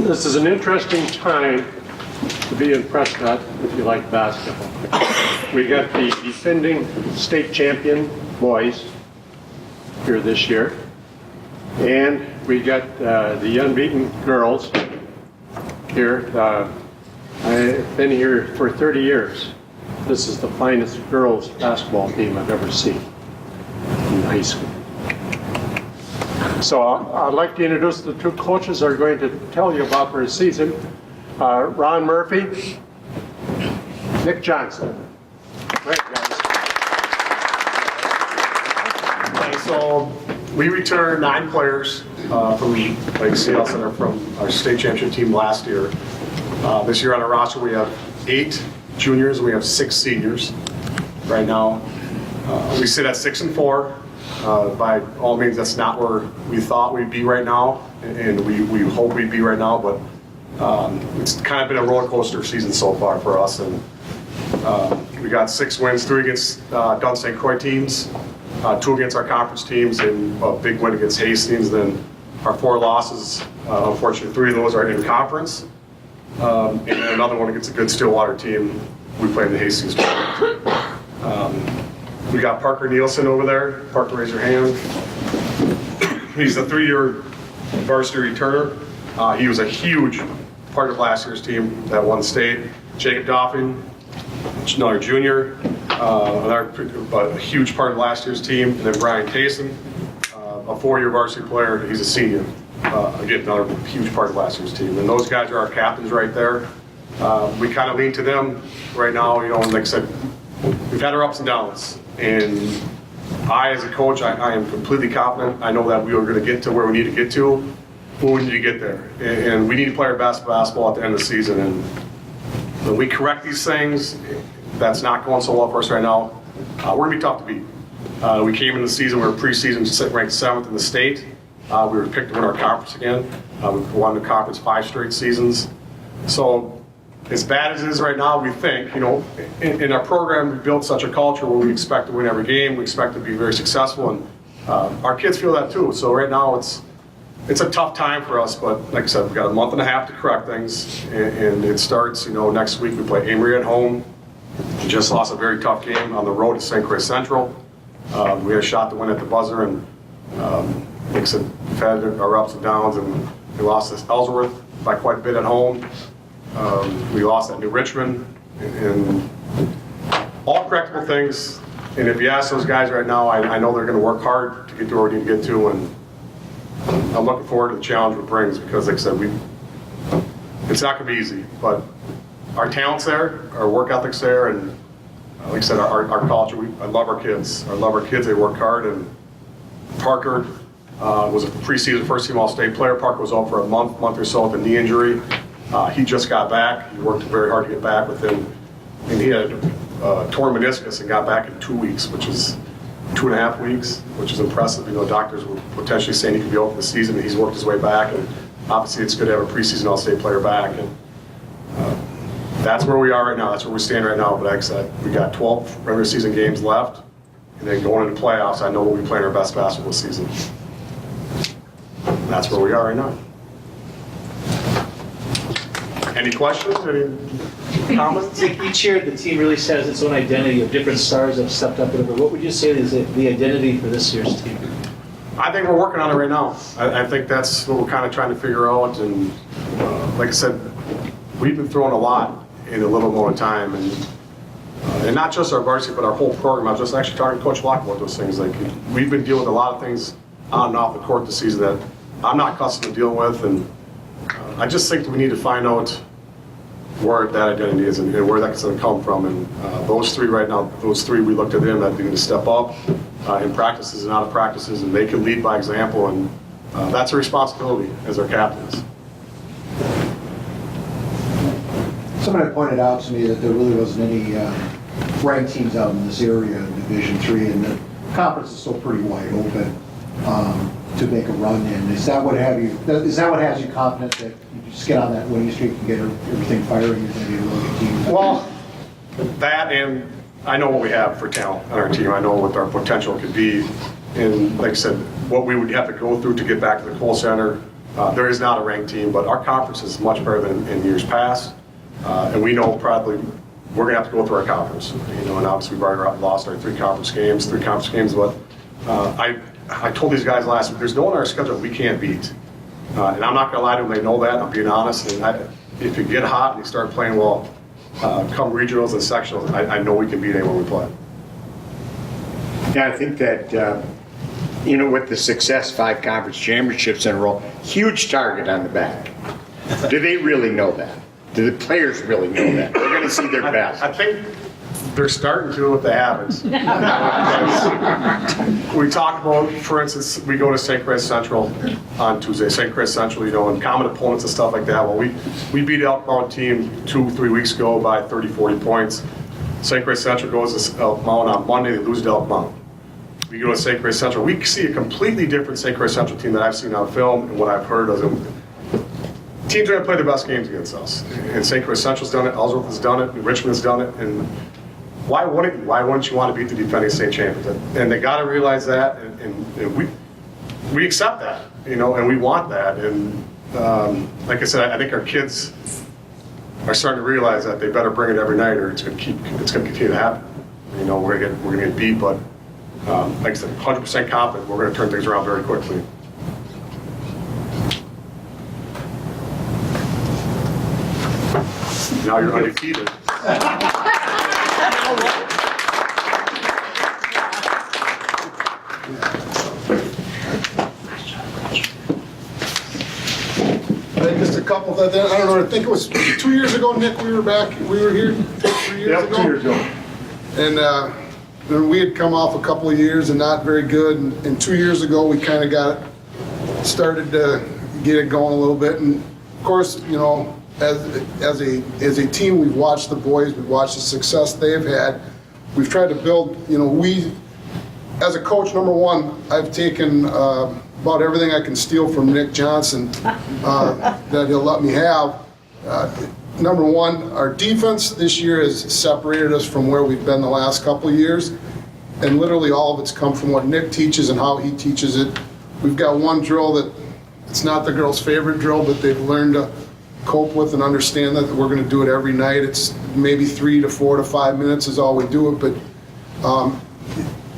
This is an interesting time to be in Prescott if you like basketball. We got the defending state champion boys here this year, and we got the unbeaten girls here. I've been here for 30 years. This is the finest girls basketball team I've ever seen in high school. So I'd like to introduce the two coaches that are going to tell you about their season. Ron Murphy, Nick Johnson. Right, guys. Okay, so we returned 9 players from the Lake Seattle Center from our state championship team last year. This year on our roster we have 8 juniors and we have 6 seniors right now. We sit at 6-4. By all means, that's not where we thought we'd be right now, and we hope we'd be right now, but it's kind of been a roller coaster season so far for us. And we got 6 wins, 3 against Dunn St. Croix teams, 2 against our conference teams, and a big win against Hastings. Then our 4 losses, unfortunately 3 of those are in conference, and then another one against a good Stillwater team. We played in the Hastings tournament. We got Parker Nielsen over there. Parker, raise your hand. He's a 3-year varsity returner. He was a huge part of last year's team that won state. Jacob Doffing, another junior, a huge part of last year's team. And then Brian Tayson, a 4-year varsity player. He's a senior. Again, another huge part of last year's team. And those guys are our captains right there. We kind of lean to them right now. You know, like I said, we've had our ups and downs. And I, as a coach, I am completely confident. I know that we are going to get to where we need to get to, but we need to get there. And we need to play our best basketball at the end of the season. And when we correct these things, that's not going so well for us right now. We're going to be tough to beat. We came in the season, we were preseason ranked 7th in the state. We were picked to win our conference again. We won the conference 5 straight seasons. So, as bad as it is right now, we think, you know, in our program, we built such a culture where we expect to win every game, we expect to be very successful, and our kids feel that too. So right now, it's a tough time for us, but like I said, we've got a month and a half to correct things, and it starts, you know, next week we play Amory at home. We just lost a very tough game on the road at St. Croix Central. We had a shot to win at the buzzer, and like I said, we've had our ups and downs, and we lost to Ellsworth by quite a bit at home. We lost at New Richmond, and all correctable things. And if you ask those guys right now, I know they're going to work hard to get to where we need to get to, and I'm looking forward to the challenge it brings, because like I said, it's not going to be easy, but our talent's there, our work ethic's there, and like I said, our culture, I love our kids. I love our kids, they work hard, and Parker was a preseason first-team All-State player. Parker was out for a month or so with a knee injury. He just got back. He worked very hard to get back within, and he had torn meniscus and got back in 2 weeks, which is 2.5 weeks, which is impressive. You know, doctors were potentially saying he could be out for the season, and he's worked his way back. And obviously, it's good to have a preseason All-State player back. And that's where we are right now. That's where we stand right now. But like I said, we got 12 regular season games left, and then going into playoffs, I know we'll be playing our best basketball season. And that's where we are right now. Any questions? Any comments? Each year, the team really has its own identity of different stars that have stepped up. What would you say is the identity for this year's team? I think we're working on it right now. I think that's what we're kind of trying to figure out. And like I said, we've been throwing a lot in a little more time, and not just our varsity, but our whole program. I was just actually talking to Coach Block about those things. Like, we've been dealing with a lot of things on and off the court this season that I'm not accustomed to dealing with, and I just think that we need to find out where that identity is and where that's going to come from. And those 3 right now, those 3, we looked at them that they need to step up in practices and out of practices, and they can lead by example, and that's a responsibility as our captains. Somebody pointed out to me that there really wasn't any ranked teams out in this area in Division III, and the conference is still pretty wide open to make a run in. Is that what has you confident that you just get on that winning streak and get everything firing? You're going to be a really good team? Well, that, and I know what we have for talent on our team. I know what our potential could be, and like I said, what we would have to go through to get back to the Kohl Center, There is not a ranked team, but our conference is much better than in years past. And we know probably we're going to have to go through our conference. And obviously we've already lost our three conference games, but I told these guys last week, there's no one on our schedule we can't beat. And I'm not going to lie to them, they know that, I'm being honest. And if you get hot and you start playing well, come regionals and sectionals, I know we can beat anyone we play. Yeah, I think that, with the success, 5 conference championships in a row, huge target on the back. Do they really know that? Do the players really know that? They're going to see their best. I think they're starting to with the habits. We talk about, for instance, we go to St. Croix Central on Tuesday. St. Croix Central, and common opponents and stuff like that. Well, we beat Elk Mountain team 2-3 weeks ago by 30, 40 points. St. Croix Central goes to Elk Mountain on Monday, they lose to Elk Mountain. We go to St. Croix Central. We see a completely different St. Croix Central team that I've seen on film and what I've heard of them. Teams are going to play their best games against us. And St. Croix Central's done it, Ellsworth has done it, and Richmond's done it. And why wouldn't you? Why wouldn't you want to beat the defending state champions? And they got to realize that, and we accept that, and we want that. And like I said, I think our kids are starting to realize that they better bring it every night, or it's going to continue to happen. We're going to get beat, but like I said, 100% confident we're going to turn things around very quickly. Now you're undefeated. Just a couple that I don't know. I think it was 2 years ago, Nick. We were here 3 years ago. 2 years ago. And we had come off a couple of years and not very good. And 2 years ago, we kind of started to get it going a little bit. And of course, as a team, we've watched the boys, we've watched the success they've had. We've tried to build, as a coach, number one, I've taken about everything I can steal from Nick Johnson that he'll let me have. Number one, our defense this year has separated us from where we've been the last couple of years. And literally all of it's come from what Nick teaches and how he teaches it. We've got one drill that it's not the girls' favorite drill, but they've learned to cope with and understand that we're going to do it every night. It's maybe 3 to 4 to 5 minutes is all we do it, but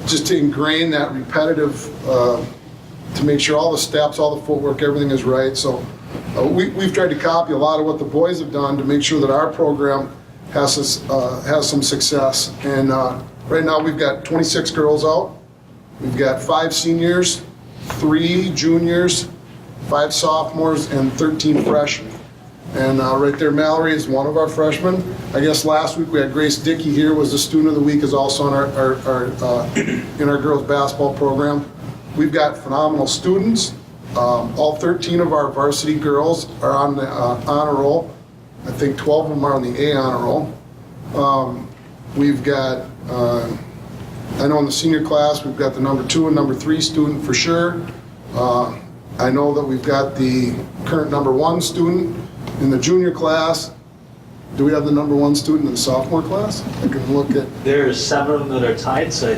just to ingrain that repetitive, to make sure all the steps, all the footwork, everything is right. So we've tried to copy a lot of what the boys have done to make sure that our program has some success. And right now we've got 26 girls out. We've got 5 seniors, 3 juniors, 5 sophomores, and 13 freshmen. And right there, Mallory is one of our freshmen. I guess last week we had Grace Dickey here, was the student of the week, is also in our girls basketball program. We've got phenomenal students. All 13 of our varsity girls are on the honor roll. I think 12 of them are on the A honor roll. We've got, I know in the senior class, we've got the number 2 and number 3 student for sure. I know that we've got the current number 1 student in the junior class. Do we have the number 1 student in the sophomore class? I can look at. There's 7 of them that are tied, so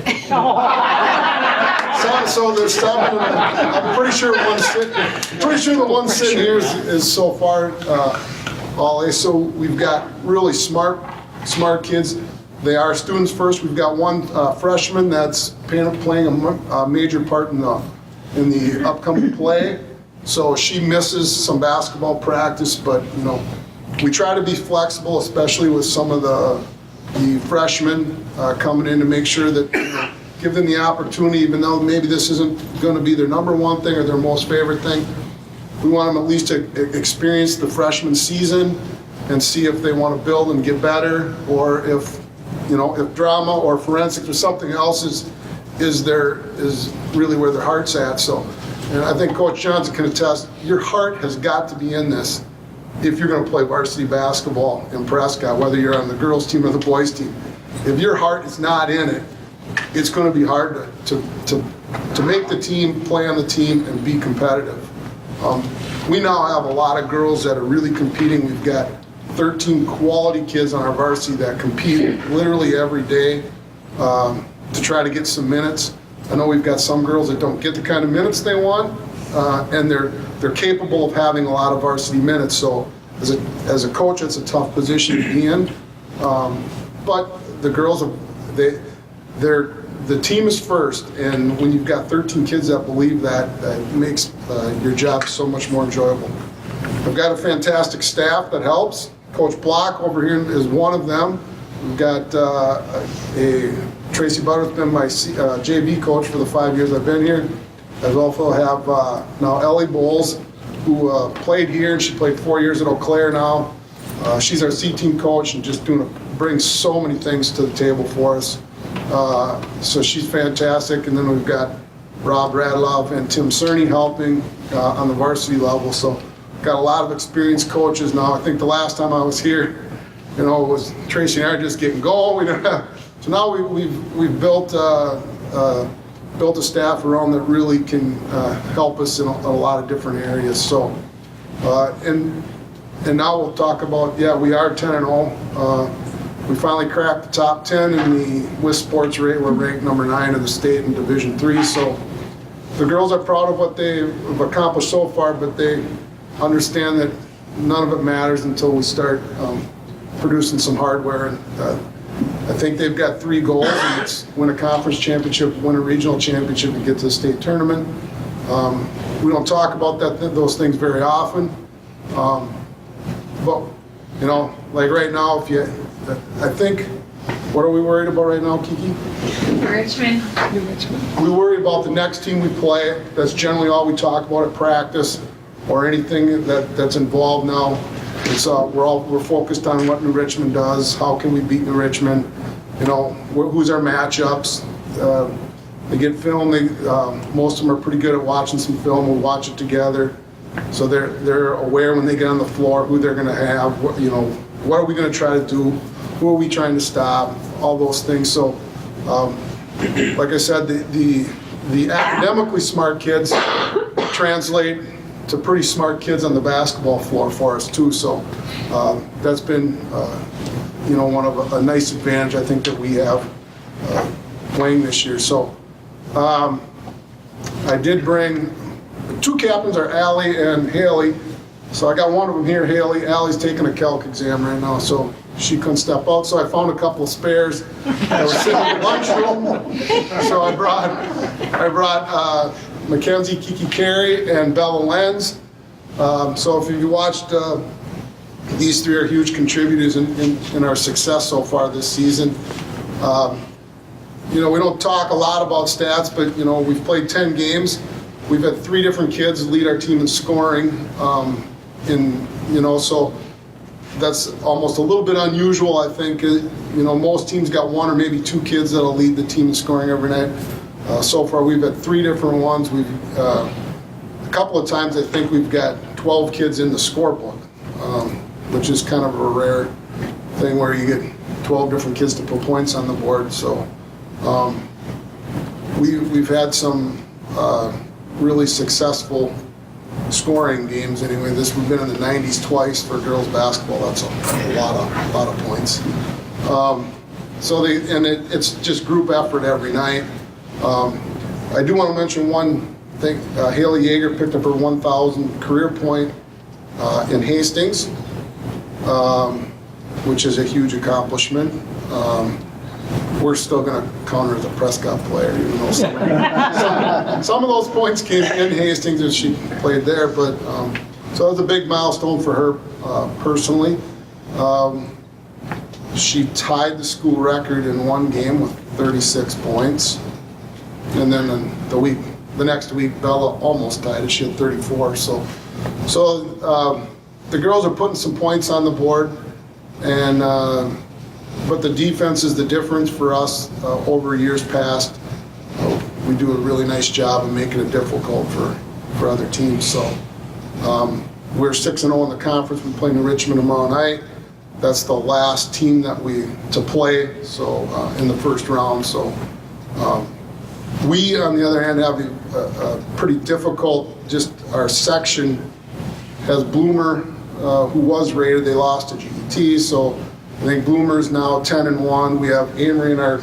So there's 7. I'm pretty sure the one sitting here is so far all A. So we've got really smart kids. They are students first. We've got one freshman that's playing a major part in the upcoming play. So she misses some basketball practice, but we try to be flexible, especially with some of the freshmen coming in to make sure that give them the opportunity, even though maybe this isn't going to be their number 1 thing or their most favorite thing. We want them at least to experience the freshman season and see if they want to build and get better, or if drama or forensics or something else is really where their heart's at. So. And I think Coach Johnson can attest, your heart has got to be in this if you're going to play varsity basketball in Prescott, whether you're on the girls' team or the boys' team. If your heart is not in it, it's going to be hard to make the team, play on the team, and be competitive. We now have a lot of girls that are really competing. We've got 13 quality kids on our varsity that compete literally every day to try to get some minutes. I know we've got some girls that don't get the kind of minutes they want, and they're they're capable of having a lot of varsity minutes. So as a coach, it's a tough position to be in. But the girls, the team is first, and when you've got 13 kids that believe that, that makes your job so much more enjoyable. I've got a fantastic staff that helps. Coach Block over here is one of them. We've got Tracy Butter's been my JV coach for the 5 years I've been here. I also have now Ellie Bowles, who played here, and she played 4 years at Eau Claire now. She's our C-team coach and just brings so many things to the table for us. So she's fantastic. And then we've got Rob Radloff and Tim Cerny helping on the varsity level. So got a lot of experienced coaches now. I think the last time I was here, it was Tracy and I just getting going. So now we've built a staff around that really can help us in a lot of different areas. So and now we'll talk about, we are 10-0. We finally cracked the top 10 in the WIS sports rate. We're ranked number 9 in the state in Division III. So the girls are proud of what they've accomplished so far, but they understand that none of it matters until we start producing some hardware. And I think they've got 3 goals, and it's win a conference championship, win a regional championship, and get to the state tournament. We don't talk about those things very often, but like right now, I think, what are we worried about right now, Kiki? Richmond. We worry about the next team we play. That's generally all we talk about at practice or anything that's involved now. It's we're focused on what New Richmond does. How can we beat New Richmond? Who's our matchups? They get film. Most of them are pretty good at watching some film. We'll watch it together, so they're aware when they get on the floor who they're going to have. What are we going to try to do? Who are we trying to stop? All those things. So, like I said, the academically smart kids translate to pretty smart kids on the basketball floor for us too. So that's been one of a nice advantage I think that we have playing this year. So I did bring 2 captains are Allie and Haley. So I got one of them here, Haley. Allie's taking a calc exam right now, so she couldn't step out. So I found a couple of spares that were sitting in the lunchroom. So I brought Mackenzie Kiki Carey and Bella Lenz. So if you watched, these 3 are huge contributors in our success so far this season. We don't talk a lot about stats, but we've played 10 games. We've had 3 different kids lead our team in scoring. So that's almost a little bit unusual, I think. Most teams got 1 or maybe 2 kids that'll lead the team in scoring every night. So far, we've had 3 different ones. A couple of times, I think we've got 12 kids in the scorebook, which is kind of a rare thing where you get 12 different kids to put points on the board. So we've had some really successful scoring games anyway. We've been in the 90s twice for girls basketball. That's a lot of points. It's just group effort every night. I do want to mention one thing. Haley Yeager picked up her 1,000 career point in Hastings, which is a huge accomplishment. We're still going to count her as a Prescott player, even though some of those points came in Hastings as she played there. But so it was a big milestone for her personally. She tied the school record in one game with 36 points, and then the next week Bella almost tied it. She had 34. So the girls are putting some points on the board, and. But the defense is the difference for us over years past. We do a really nice job of making it difficult for other teams. So we're 6-0 in the conference. We play New Richmond tomorrow night. That's the last team to play. So in the first round. So we, on the other hand, have a pretty difficult. Just our section has Bloomer, who was rated. They lost to GET. So. I think Bloomer's now 10-1. We have Amory in our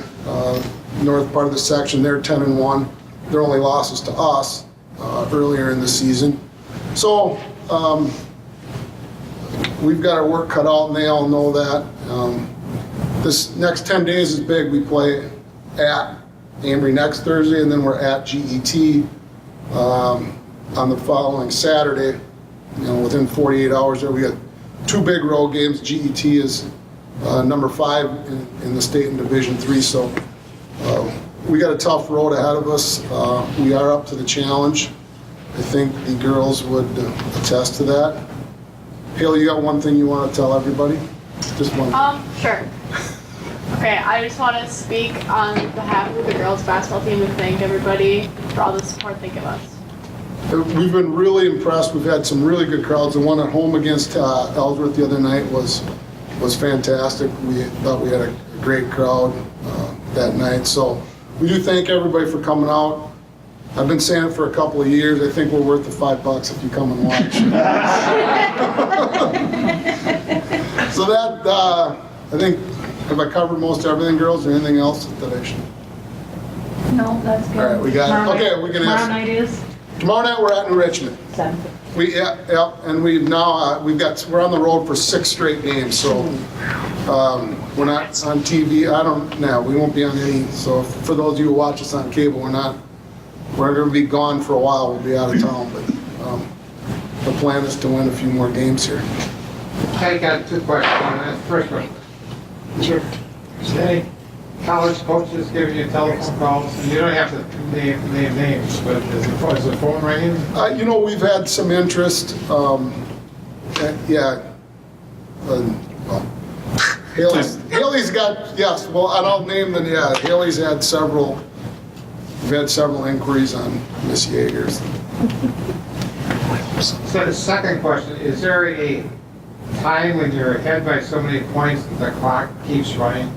north part of the section. They're 10-1. Their only losses to us earlier in the season. So, we've got our work cut out, and they all know that. This next 10 days is big. We play at Amory next Thursday, and then we're at GET on the following Saturday. Within 48 hours there, we got 2 big road games. GET is number 5 in the state in Division III, so we got a tough road ahead of us. We are up to the challenge. I think the girls would attest to that. Haley, you got one thing you want to tell everybody? Just one. Sure. Okay, I just want to speak on behalf of the girls basketball team and thank everybody for all the support they give us. We've been really impressed. We've had some really good crowds. The one at home against Ellsworth the other night was fantastic. We thought we had a great crowd that night. So we do thank everybody for coming out. I've been saying it for a couple of years. I think we're worth the $5 if you come and watch. So that, I think, have I covered most everything, girls? Is there anything else that I should? No, that's good. All right, we got it. Okay, we can ask. Tomorrow night is? Tomorrow night we're at New Richmond. 7. And we've now, we're on the road for 6 straight games, so we're not on TV. We won't be on any, so for those of you who watch us on cable, we're gonna be gone for a while. We'll be out of town, but the plan is to win a few more games here. I got 2 questions on that. First one. Sure. Any college coaches giving you telephone calls? And you don't have to name names, but is the phone ringing? We've had some interest. Haley's got, yes, well, I don't name them, yeah. Haley's had several, we've had several inquiries on Miss Yeager's. So the second question, is there a time when you're ahead by so many points that the clock keeps running?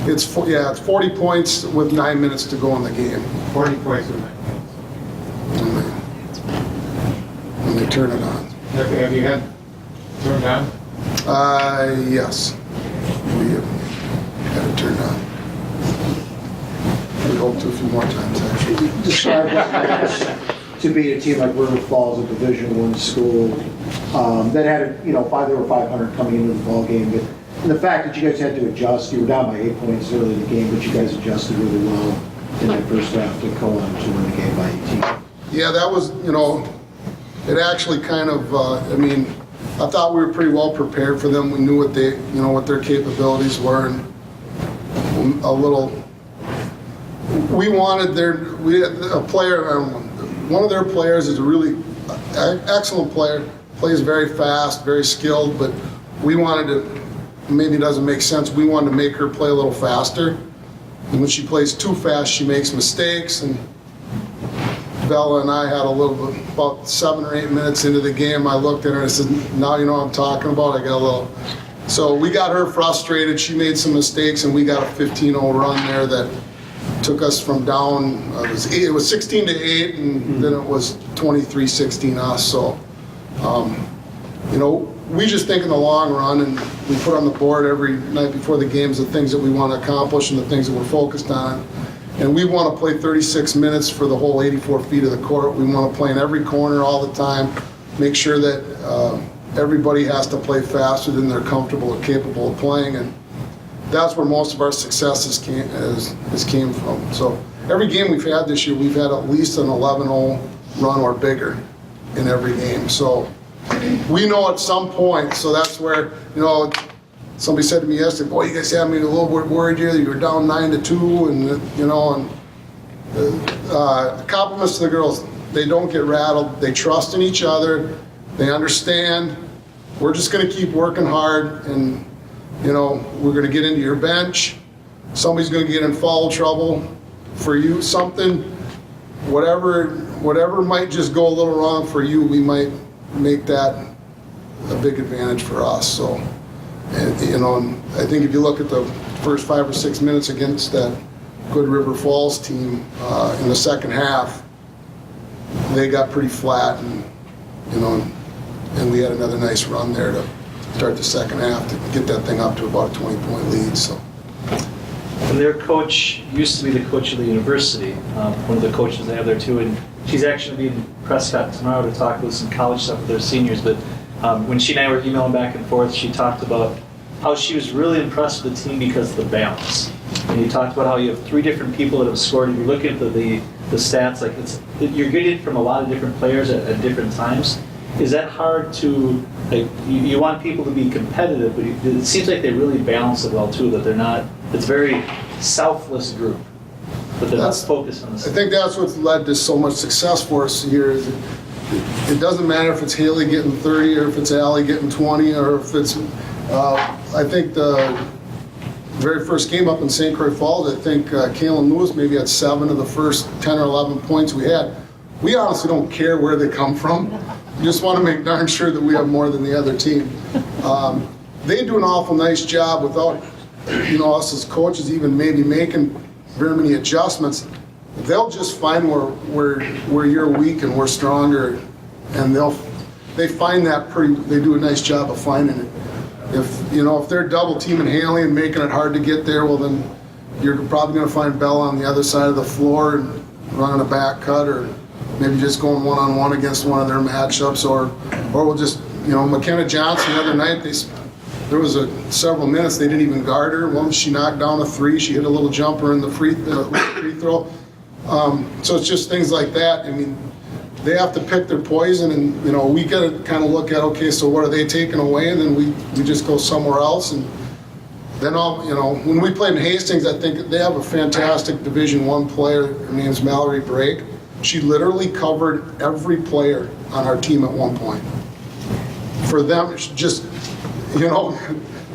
It's 40 points with 9 minutes to go in the game. 40 points in 9 minutes. When they turn it on. Have you had turned on? Yes. We have had it turned on. We hope to a few more times, actually. Describe what it is to beat a team like River Falls, a Division I school, that had, there were 500 coming into the ball game. But the fact that you guys had to adjust, you were down by 8 points early in the game, but you guys adjusted really well in that first half to go on to win the game by 18. Yeah, that was, it actually kind of, I thought we were pretty well prepared for them. We knew what what their capabilities were, and we had a player, one of their players is a really excellent player, plays very fast, very skilled, but we wanted to, maybe it doesn't make sense, we wanted to make her play a little faster. And when she plays too fast, she makes mistakes, and Bella and I had about 7 or 8 minutes into the game, I looked at her and I said, now you know what I'm talking about, I got a little. So we got her frustrated, she made some mistakes, and we got a 15-0 run there that took us from down, it was 16-8, and then it was 23-16 us, so, we just think in the long run, and we put on the board every night before the games the things that we want to accomplish and the things that we're focused on. And we want to play 36 minutes for the whole 84 feet of the court. We want to play in every corner all the time, make sure that everybody has to play faster than they're comfortable or capable of playing. And that's where most of our successes came from. So every game we've had this year, we've had at least an 11-0 run or bigger in every game. So we know at some point, so that's where, somebody said to me yesterday, boy, you guys had me a little bit worried here that you were down 9-2, and compliments to the girls. They don't get rattled. They trust in each other. They understand. We're just going to keep working hard, and we're going to get into your bench. Somebody's going to get in foul trouble for you. Something, whatever might just go a little wrong for you, we might make that a big advantage for us. So, and I think if you look at the first 5 or 6 minutes against that good River Falls team in the second half, they got pretty flat, and we had another nice run there to start the second half to get that thing up to about a 20-point lead. So. And their coach used to be the coach of the university, one of the coaches they have there too, and she's actually going to be in Prescott tomorrow to talk with some college stuff with their seniors, but when she and I were emailing back and forth, she talked about how she was really impressed with the team because of the balance. And you talked about how you have 3 different people that have scored. If you look at the stats, like you're getting it from a lot of different players at different times. Is that hard to, like, you want people to be competitive, but it seems like they really balance it well too, that they're not, it's very selfless group, but they're not focused on this. I think that's what's led to so much success for us here. Is it doesn't matter if it's Haley getting 30 or if it's Allie getting 20 or if it's, I think the very first game up in St. Croix Falls, I think Kalen Lewis maybe had 7 of the first 10 or 11 points we had. We honestly don't care where they come from. We just want to make darn sure that we have more than the other team. They do an awful nice job without, us as coaches even maybe making very many adjustments. They'll just find where you're weak and we're stronger, and they find that they do a nice job of finding it. If they're double teaming Haley and making it hard to get there, well then you're probably going to find Bella on the other side of the floor and running a back cut, or maybe just going one-on-one against one of their matchups, or we'll just, McKenna Johnson the other night, there was several minutes they didn't even guard her. Once she knocked down a 3, she hit a little jumper in the free throw. So it's just things like that. I mean, they have to pick their poison, and we got to kind of look at, okay, so what are they taking away, and then we just go somewhere else. And then when we played in Hastings, I think they have a fantastic Division I player. Her name's Mallory Brake. She literally covered every player on our team at one point. For them, just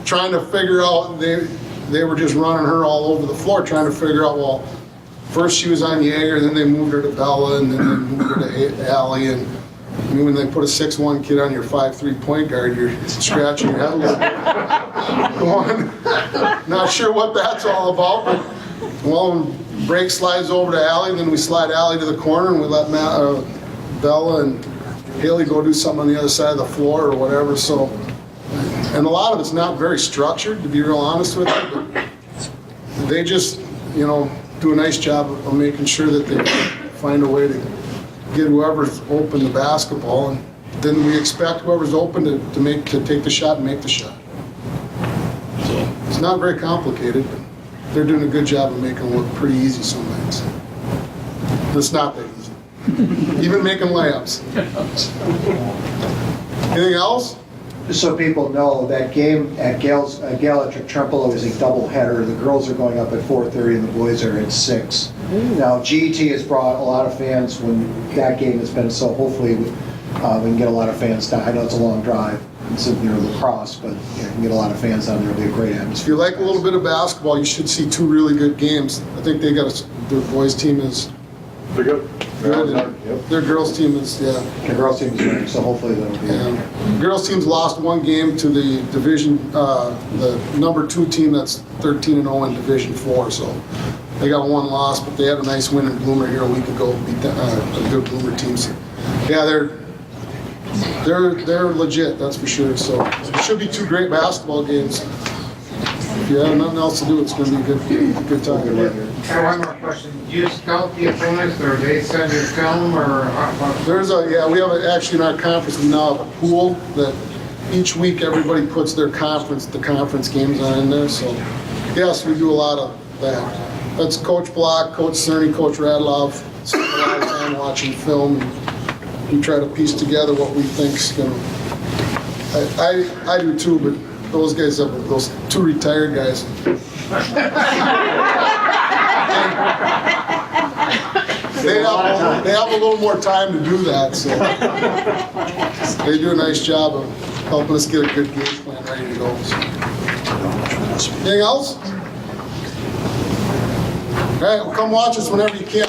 trying to figure out, they were just running her all over the floor, trying to figure out, well, first she was on Jaeger, then they moved her to Bella, and then they moved her to Allie. And when they put a 6'1" kid on your 5'3" point guard, you're scratching your head a little bit. Going, not sure what that's all about, but when Brake slides over to Allie, then we slide Allie to the corner, and we let Bella and Haley go do something on the other side of the floor or whatever. So, and a lot of it's not very structured, to be real honest with you, but they just, do a nice job of making sure that they find a way to get whoever's open the basketball, and then we expect whoever's open to take the shot and make the shot. So it's not very complicated, but they're doing a good job of making it look pretty easy some nights. It's not that easy. Even making layups. Anything else? Just so people know, that game at Gaelic Trempealeau is a doubleheader. The girls are going up at 4:30 and the boys are at 6. Now, GET has brought a lot of fans when that game has been, so hopefully we can get a lot of fans down. I know it's a long drive. It's near La Crosse, but you can get a lot of fans down there. It'll be a great If atmosphere. you like a little bit of basketball, you should see 2 really good games. I think their boys team is They're good. good, and their girls team is, The girls team is winning, so hopefully that'll be. The girls team's lost 1 game to the division, the number 2 team that's 13-0 in Division 4, so they got 1 loss, but they had a nice win in Bloomer here a week ago, beat a good Bloomer team. So, yeah, they're legit, that's for sure. So it should be 2 great basketball games. If you have nothing else to do, it's going to be a good time. One more question. Do you scout the opponents, or they send you film, or? We have actually in our conference now a pool that each week everybody puts the conference games on in there. So yes, we do a lot of that. That's Coach Block, Coach Cerny, Coach Radloff. Spend a lot of time watching film. We try to piece together what we think's going to. I do too, but those guys those 2 retired guys. They have a little more time to do that, so they do a nice job of helping us get a good game plan ready to go. So. Anything else? All right, well, come watch us whenever you can.